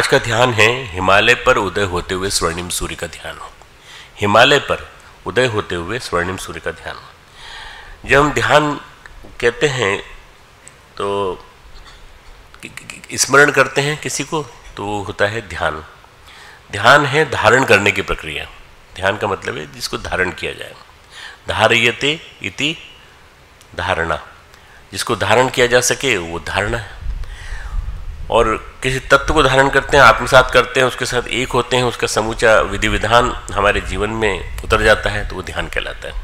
आज का ध्यान है हिमालय पर उदय होते हुए स्वर्णिम सूर्य का ध्यान हो। हिमालय पर उदय होते हुए स्वर्णिम सूर्य का ध्यान हो। जब हम ध्यान कहते हैं तो स्मरण करते हैं किसी को तो होता है ध्यान। ध्यान है धारण करने की प्रक्रिया। ध्यान का मतलब है जिसको धारण किया जाए। धारयते इति धारणा, जिसको धारण किया जा सके वो धारणा है। और किसी तत्व को धारण करते हैं, आत्मसात करते हैं, उसके साथ एक होते हैं, उसका समूचा विधि विधान हमारे जीवन में उतर जाता है तो वो ध्यान कहलाता है।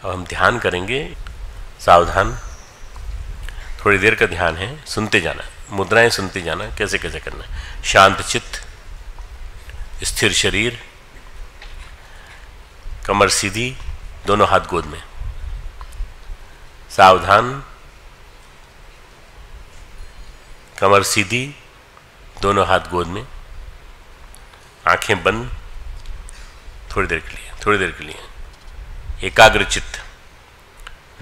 अब हम ध्यान करेंगे, सावधान, थोड़ी देर का ध्यान है, सुनते जाना, मुद्राएं सुनते जाना, कैसे कैसे करना है। शांत चित्त, स्थिर शरीर, कमर सीधी, दोनों हाथ गोद में, सावधान, कमर सीधी, दोनों हाथ गोद में, आंखें बंद, थोड़ी देर के लिए एकाग्र चित्त,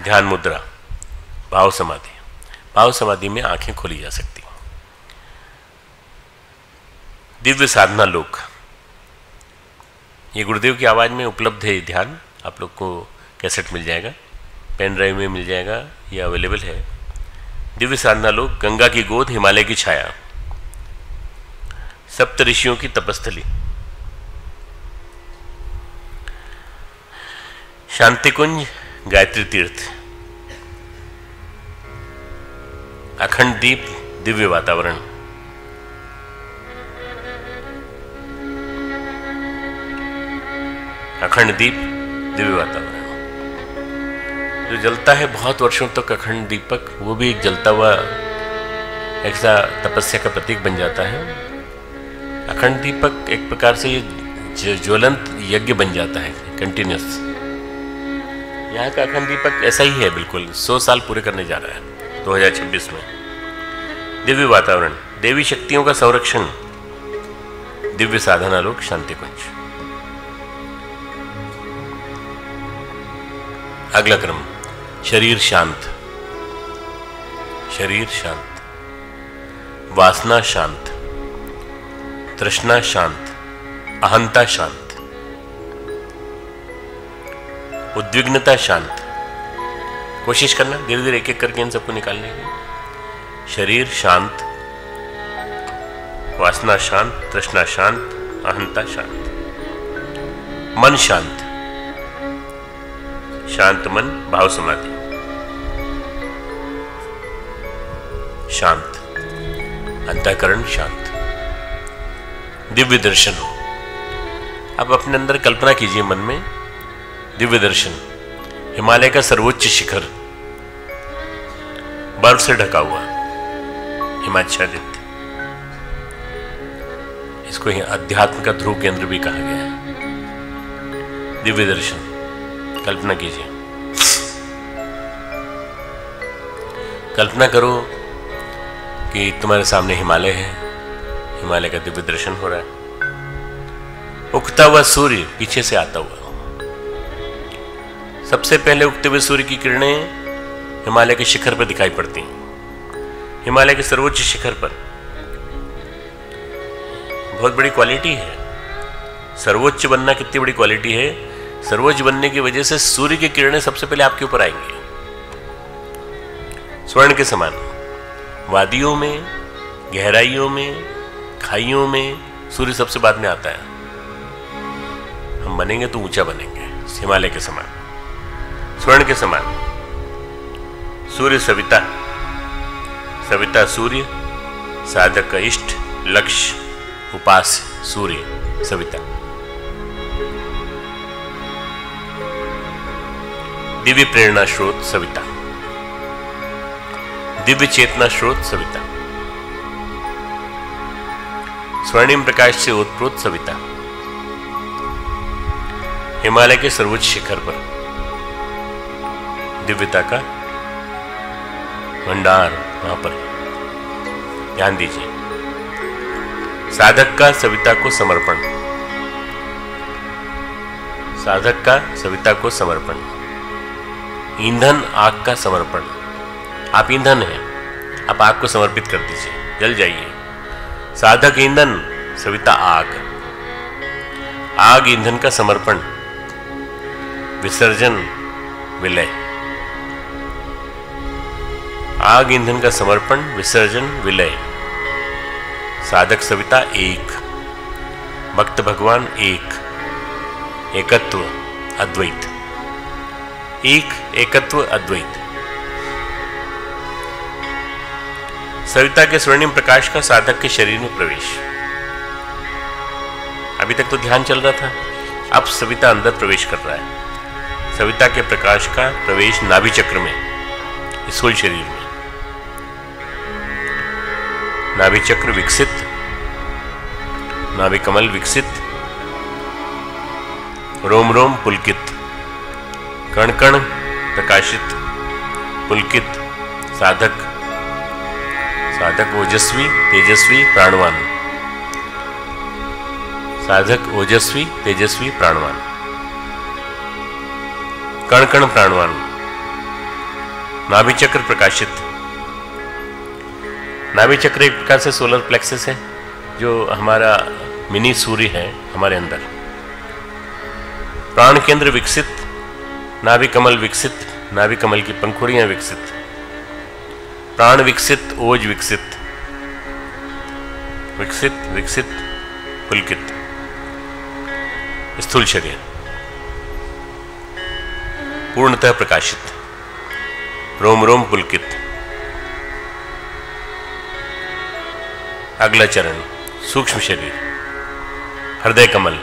ध्यान मुद्रा, भाव समाधि। भाव समाधि में आंखें खोली जा सकती हैं। दिव्य साधना लोक, ये गुरुदेव की आवाज में उपलब्ध है। ध्यान आप लोग को कैसेट मिल जाएगा, पेन ड्राइव में मिल जाएगा, ये अवेलेबल है। दिव्य साधना लोक, गंगा की गोद, हिमालय की छाया, सप्त ऋषियों की तपस्थली, शांति कुंज, गायत्री तीर्थ, अखंड दीप, दिव्य वातावरण, अखंड दीप, दिव्य वातावरण। जो जलता है बहुत वर्षों तक अखंड दीपक, वो भी एक जलता हुआ ऐसा तपस्या का प्रतीक बन जाता है। अखंड दीपक एक प्रकार से ये ज्वलंत यज्ञ बन जाता है, कंटिन्यूस। यहाँ का अखंड दीपक ऐसा ही है, बिल्कुल 100 साल पूरे करने जा रहा है 2026 में। दिव्य वातावरण, देवी शक्तियों का संरक्षण, दिव्य साधना लोक, शांति कुंज। अगला क्रम, शरीर शांत, शरीर शांत, वासना शांत, तृष्णा शांत, अहंता शांत, उद्विग्नता शांत। कोशिश करना धीरे धीरे एक एक करके इन सबको निकालने की। शरीर शांत, वासना शांत, तृष्णा शांत, अहंता शांत, मन शांत, शांत मन, भाव समाधि, शांत, अंतःकरण शांत, दिव्य दर्शन। अब अपने अंदर कल्पना कीजिए मन में, दिव्य दर्शन, हिमालय का सर्वोच्च शिखर, बर्फ से ढका हुआ, हिमाच्छादित। इसको अध्यात्म का ध्रुव केंद्र भी कहा गया है। दिव्य दर्शन कल्पना कीजिए। कल्पना करो कि तुम्हारे सामने हिमालय है, हिमालय का दिव्य दर्शन हो रहा है। उगता हुआ सूर्य पीछे से आता हुआ, सबसे पहले उगते हुए सूर्य की किरणें हिमालय के शिखर पर दिखाई पड़ती हैं। हिमालय के सर्वोच्च शिखर पर बहुत बड़ी क्वालिटी है। सर्वोच्च बनना कितनी बड़ी क्वालिटी है। सर्वोच्च बनने की वजह से सूर्य की किरणें सबसे पहले आपके ऊपर आएंगी, स्वर्ण के समान। वादियों में, गहराइयों में, खाइयों में सूर्य सबसे बाद में आता है। हम बनेंगे तो ऊंचा बनेंगे, हिमालय के समान, स्वर्ण के समान। सूर्य सविता, सविता सूर्य, साधक का इष्ट, लक्ष्य, उपास्य, सूर्य सविता। दिव्य प्रेरणा स्रोत सविता, दिव्य चेतना स्रोत सविता, स्वर्णिम प्रकाश से ओतप्रोत सविता। हिमालय के सर्वोच्च शिखर पर दिव्यता का भंडार, वहां पर ध्यान दीजिए। साधक का सविता को समर्पण, साधक का सविता को समर्पण। ईंधन आग का समर्पण, आप ईंधन हैं, आप आग को समर्पित कर दीजिए, जल जाइए। साधक ईंधन, सविता आग, आग ईंधन का समर्पण, विसर्जन विलय, आग ईंधन का समर्पण, विसर्जन विलय। साधक सविता एक, भक्त भगवान एक, एकत्व अद्वैत, एक एकत्व अद्वैत। सविता के स्वर्णिम प्रकाश का साधक के शरीर में प्रवेश। अभी तक तो ध्यान चल रहा था, अब सविता अंदर प्रवेश कर रहा है। सविता के प्रकाश का प्रवेश नाभि चक्र में, स्थूल शरीर में। नाभि चक्र विकसित, नाभि कमल विकसित, रोम रोम पुलकित, कण कण प्रकाशित, पुलकित। साधक, साधक ओजस्वी तेजस्वी प्राणवान, साधक ओजस्वी तेजस्वी प्राणवान, कण कण प्राणवान। नाभि चक्र प्रकाशित। नाभि चक्र एक प्रकार से सोलर प्लेक्सस है, जो हमारा मिनी सूर्य है हमारे अंदर। प्राण केंद्र विकसित, नाभि कमल विकसित, नाभि कमल की पंखुड़ियां विकसित, प्राण विकसित, ओज विकसित, विकसित विकसित पुलकित। स्थूल शरीर पूर्णतः प्रकाशित, रोम रोम पुलकित। अगला चरण सूक्ष्म शरीर, हृदय कमल।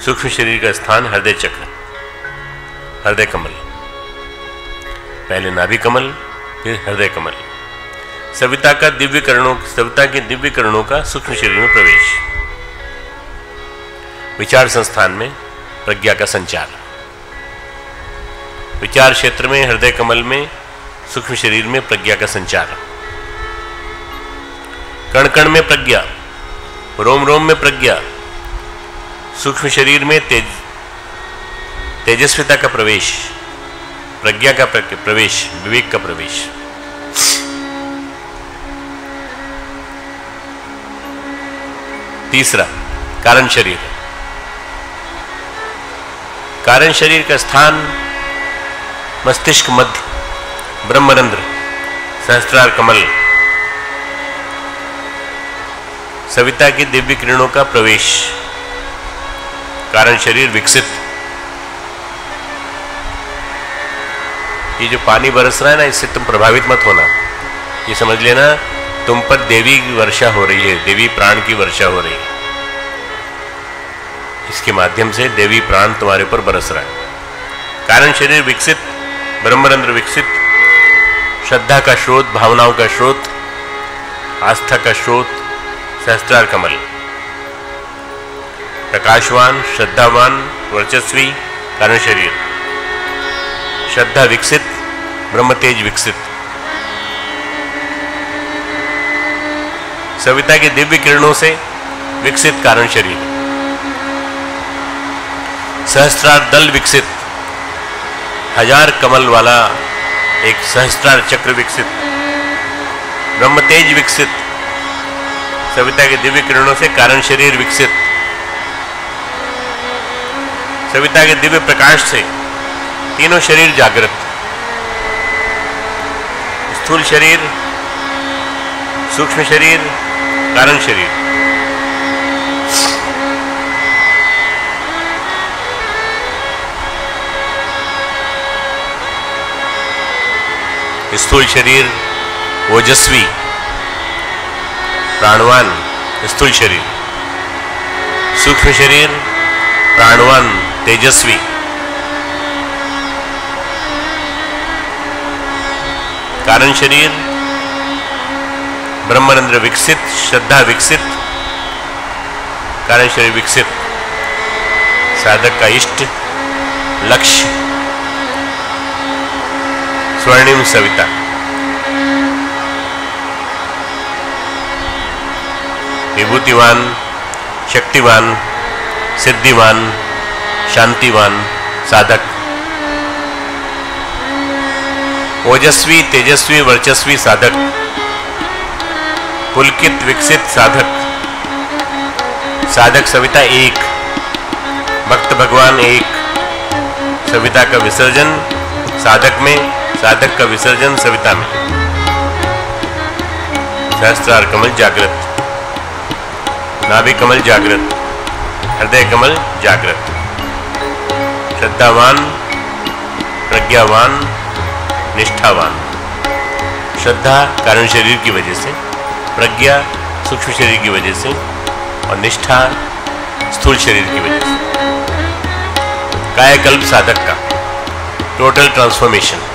सूक्ष्म शरीर का स्थान हृदय चक्र, हृदय कमल। पहले नाभि कमल, फिर हृदय कमल। सविता का दिव्यकरणों, सविता के दिव्यकरणों का सूक्ष्म शरीर में प्रवेश। विचार संस्थान में प्रज्ञा का संचार। विचार क्षेत्र में, हृदय कमल में, सूक्ष्म शरीर में प्रज्ञा का संचार। कण कण में प्रज्ञा, रोम रोम में प्रज्ञा, सूक्ष्म शरीर में तेजस्विता का प्रवेश, प्रज्ञा का प्रवेश, विवेक का प्रवेश। तीसरा कारण शरीर। कारण शरीर का स्थान मस्तिष्क मध्य, ब्रह्मरंध्र, सहस्त्रार कमल। सविता की दिव्य किरणों का प्रवेश, कारण शरीर विकसित। ये जो पानी बरस रहा है ना, इससे तुम प्रभावित मत होना। ये समझ लेना तुम पर देवी की वर्षा हो रही है, देवी प्राण की वर्षा हो रही है। इसके माध्यम से देवी प्राण तुम्हारे ऊपर बरस रहा है। कारण शरीर विकसित, ब्रह्मरंध्र विकसित, श्रद्धा का स्रोत, भावनाओं का स्रोत, आस्था का स्रोत, सहस्त्रार कमल। प्रकाशवान, श्रद्धावान, वर्चस्वी कारण शरीर। श्रद्धा विकसित, ब्रह्म तेज विकसित। सविता की दिव्य किरणों से विकसित कारण शरीर। सहस्त्रार दल विकसित, हजार कमल वाला एक सहस्त्रार चक्र विकसित। ब्रह्म तेज विकसित, सविता के दिव्य किरणों से कारण शरीर विकसित। सविता के दिव्य प्रकाश से तीनों शरीर जागृत। स्थूल शरीर, सूक्ष्म शरीर, कारण शरीर। स्थूल शरीर ओजस्वी, प्राणवान, स्थूल शरीर। सूक्ष्म शरीर प्राणवान, तेजस्वी। कारण शरीर ब्रह्मरंध्र विकसित, श्रद्धा विकसित, कारण शरीर विकसित। साधक का इष्ट लक्ष्य स्वर्णिम सविता। विभूतिवान, शक्तिवान, सिद्धिवान, शांतिवान साधक। ओजस्वी, तेजस्वी, वर्चस्वी साधक। पुलकित विकसित साधक। साधक सविता एक, भक्त भगवान एक, सविता का विसर्जन साधक में, साधक का विसर्जन सविता में। सहस्त्रार कमल जागृत, नाभि कमल जागृत, हृदय कमल जागृत। श्रद्धावान, प्रज्ञावान, निष्ठावान। श्रद्धा कारण शरीर की वजह से, प्रज्ञा सूक्ष्म शरीर की वजह से और निष्ठा स्थूल शरीर की वजह से। कायाकल्प साधक का टोटल ट्रांसफॉर्मेशन।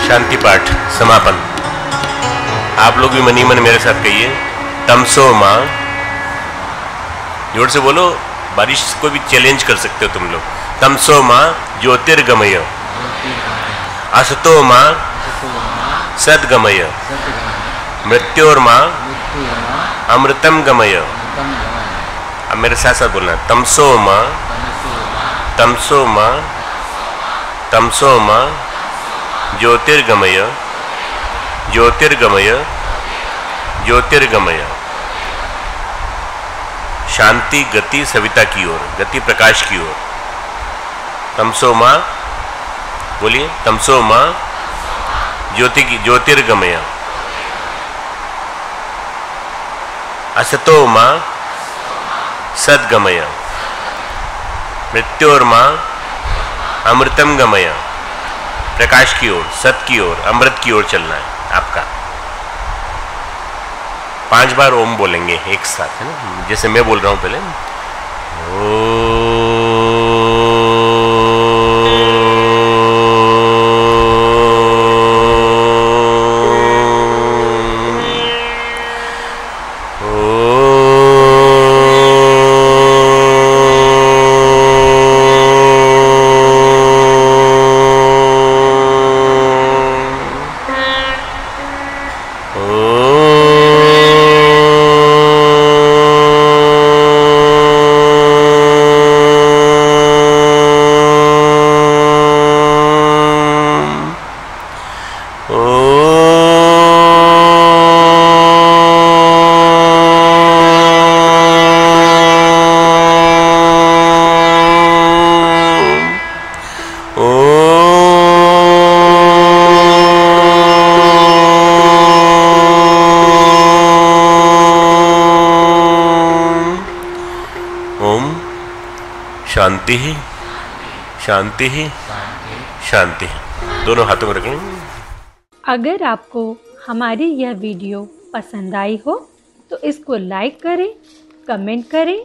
शांति पाठ समापन। आप लोग भी मनी मन मेरे साथ कहिए, तमसो मां। जोर से बोलो, बारिश को भी चैलेंज कर सकते हो तुम लोग। तमसो मां ज्योतिर्गमय, असतो मां सद्गमय, मृत्योर्मां अमृतम गमय। अब मेरे साथ साथ बोलना, तमसो मां, तमसो मां, तमसो मां ज्योतिर्गमय, ज्योतिर्गमय, ज्योतिर्गमय। शांति गति सविता की ओर, गति प्रकाश की ओर। तमसो मां, बोलिए, तमसो मां ज्योति की, ज्योतिर्गमय। असतो मां सद्गमय, मृत्योर्मां अमृतम गमय। प्रकाश की ओर, सत की ओर, अमृत की ओर चलना है आपका। 5 बार ओम बोलेंगे एक साथ, है ना, जैसे मैं बोल रहा हूं पहले। ओम शांति शांति शांति। दोनों हाथों में रखें। अगर आपको हमारी यह वीडियो पसंद आई हो तो इसको लाइक करें, कमेंट करें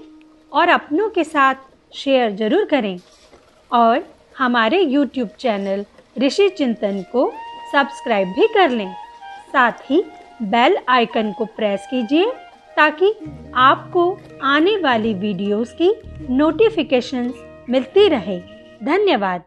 और अपनों के साथ शेयर ज़रूर करें। और हमारे YouTube चैनल ऋषि चिंतन को सब्सक्राइब भी कर लें। साथ ही बेल आइकन को प्रेस कीजिए ताकि आपको आने वाली वीडियोस की नोटिफिकेशंस मिलती रहे। धन्यवाद।